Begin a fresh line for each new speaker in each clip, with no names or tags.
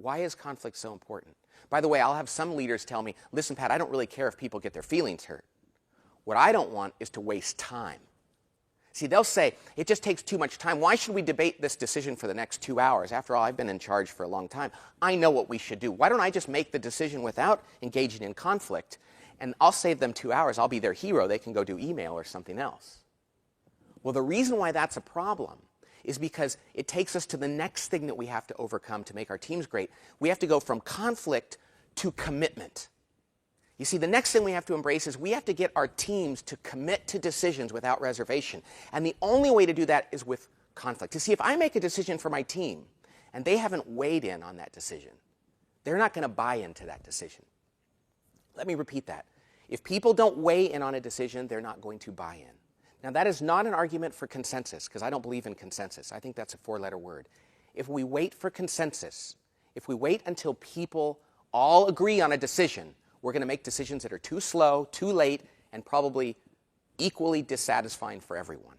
Why is conflict so important? By the way, I'll have some leaders tell me, listen, Pat, I don't really care if people get their feelings hurt. What I don't want is to waste time. See, they'll say, it just takes too much time. Why should we debate this decision for the next 2 hours? After all, I've been in charge for a long time. I know what we should do. Why don't I just make the decision without engaging in conflict? And I'll save them 2 hours. I'll be their hero. They can go do email or something else. Well, the reason why that's a problem is because it takes us to the next thing that we have to overcome to make our teams great. We have to go from conflict to commitment. You see, the next thing we have to embrace is we have to get our teams to commit to decisions without reservation. And the only way to do that is with conflict. You see, if I make a decision for my team and they haven't weighed in on that decision, they're not going to buy into that decision. Let me repeat that. If people don't weigh in on a decision, they're not going to buy in. Now, that is not an argument for consensus, because I don't believe in consensus. I think that's a 4-letter word. If we wait for consensus, if we wait until people all agree on a decision, we're going to make decisions that are too slow, too late, and probably equally dissatisfying for everyone.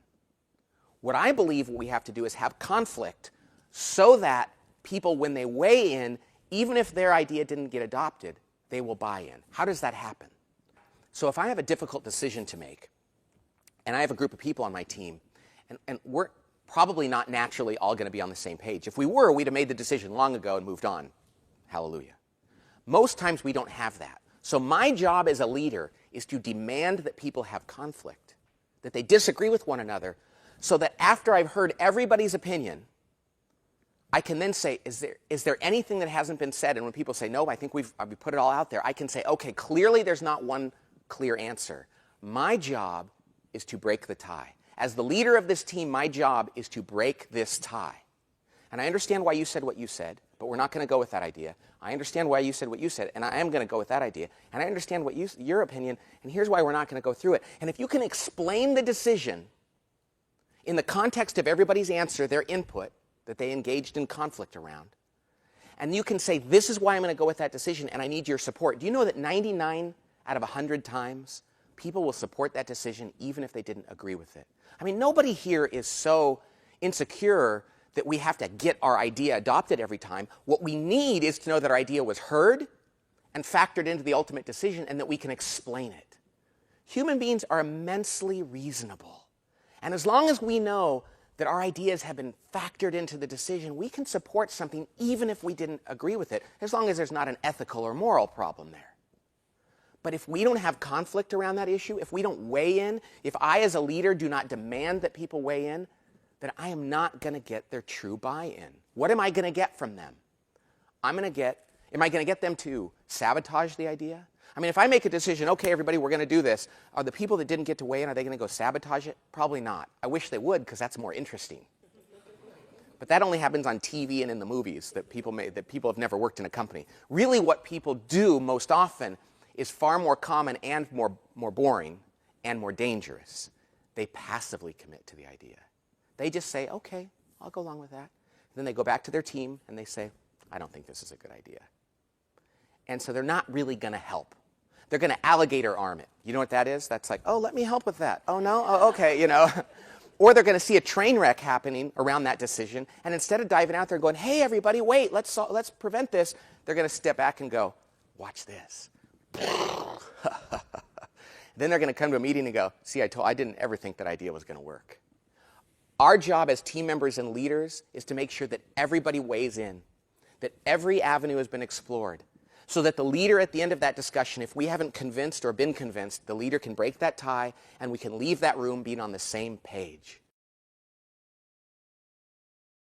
What I believe we have to do is have conflict so that people, when they weigh in, even if their idea didn't get adopted, they will buy in. How does that happen? So if I have a difficult decision to make, and I have a group of people on my team, and we're probably not naturally all going to be on the same page. If we were, we'd have made the decision long ago and moved on. Hallelujah. Most times we don't have that. So my job as a leader is to demand that people have conflict, that they disagree with one another, so that after I've heard everybody's opinion, I can then say, is there anything that hasn't been said? And when people say, no, I think we've put it all out there, I can say, okay, clearly there's not one clear answer. My job is to break the tie. As the leader of this team, my job is to break this tie. And I understand why you said what you said, but we're not going to go with that idea. I understand why you said what you said, and I am going to go with that idea. And I understand what your opinion, and here's why we're not going to go through it. And if you can explain the decision in the context of everybody's answer, their input, that they engaged in conflict around, and you can say, this is why I'm going to go with that decision, and I need your support. Do you know that 99 out of 100 times, people will support that decision even if they didn't agree with it? I mean, nobody here is so insecure that we have to get our idea adopted every time. What we need is to know that our idea was heard and factored into the ultimate decision, and that we can explain it. Human beings are immensely reasonable. And as long as we know that our ideas have been factored into the decision, we can support something even if we didn't agree with it, as long as there's not an ethical or moral problem there. But if we don't have conflict around that issue, if we don't weigh in, if I as a leader do not demand that people weigh in, then I am not going to get their true buy-in. What am I going to get from them? Am I going to get them to sabotage the idea? I mean, if I make a decision, okay, everybody, we're going to do this, are the people that didn't get to weigh in, are they going to go sabotage it? Probably not. I wish they would, because that's more interesting. But that only happens on TV and in the movies that people have never worked in a company. Really, what people do most often is far more common and more boring and more dangerous. They passively commit to the idea. They just say, okay, I'll go along with that. Then they go back to their team and they say, I don't think this is a good idea. And so they're not really going to help. They're going to alligator arm it. You know what that is? That's like, oh, let me help with that. Oh, no? Oh, okay, you know. Or they're going to see a train wreck happening around that decision, and instead of diving out there going, hey, everybody, wait, let's prevent this, they're going to step back and go, watch this. Then they're going to come to a meeting and go, see, I didn't ever think that idea was going to work. Our job as team members and leaders is to make sure that everybody weighs in, that every avenue has been explored, so that the leader at the end of that discussion, if we haven't convinced or been convinced, the leader can break that tie and we can leave that room being on the same page.